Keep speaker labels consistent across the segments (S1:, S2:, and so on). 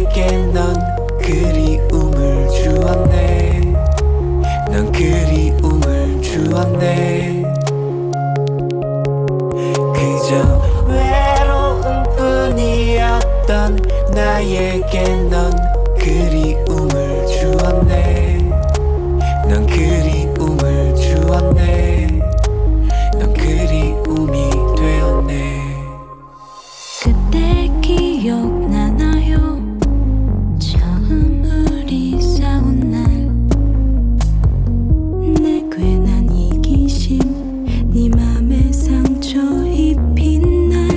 S1: 나에게 넌 그리움을 주었네. 넌 그리움을 주었네. 그저 외로움 뿐이었던 나에게 넌 그리움을 주었네. 넌 그리움을 주었네. 넌 그리움이 되었네.
S2: 그때 기억나나요? 처음 우리 싸운 날, 내 괜한 이기심, 네 맘에 상처 입힌 날.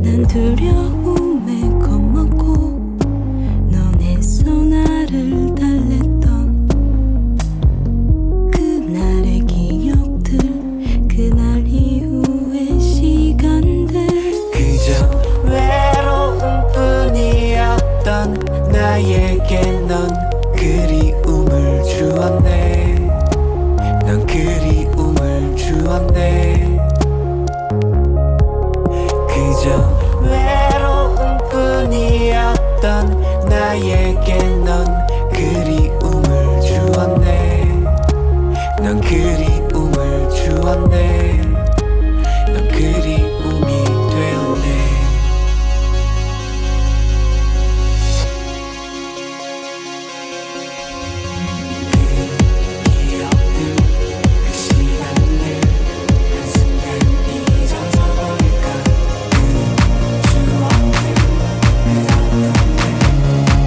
S2: 난 두려움에 겁먹고 넌 애써 나를 달랬던 그날의 기억들, 그날 이후의 시간들.
S1: 그저 외로움 뿐이었던 나에게 넌 그리움을 주었네. 넌 그리움을 주었네. 그저 외로움 뿐이었던 나에게 넌 그리움을 주었네. 넌 그리움을 주었네. 넌 그리움이 되었네. 그 기억들, 그 시간들 한순간 잊어져 버릴까. 그 추억들, 그 아픔들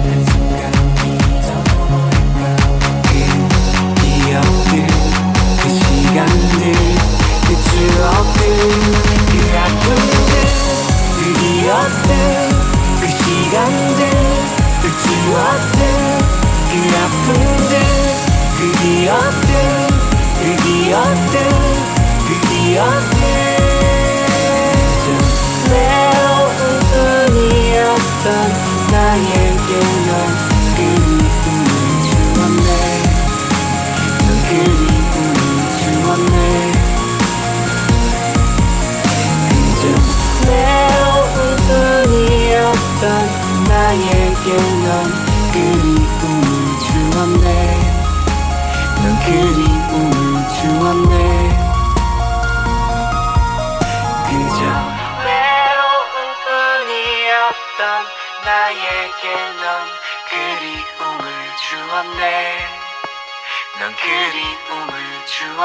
S1: 한순간 잊어져 버릴까. 그 기억들, 그 시간들, 그 추억들, 그 아픔들, 그 기억들, 그 시간들, 그 추억들, 그 아픔들, 그 기억들, 그 기억들, 그 기억들. 그저 외로움 뿐이었던 나에게 넌 그리움을 주었네. 넌 그리움을 주었네. 그저 외로움 뿐이었던 나에게 넌 그리움을 주었네. 넌 그리움을 주었네. 그저 외로움 뿐이었던 나에게 넌 그리움을 주었네. 넌 그리움을 주었네.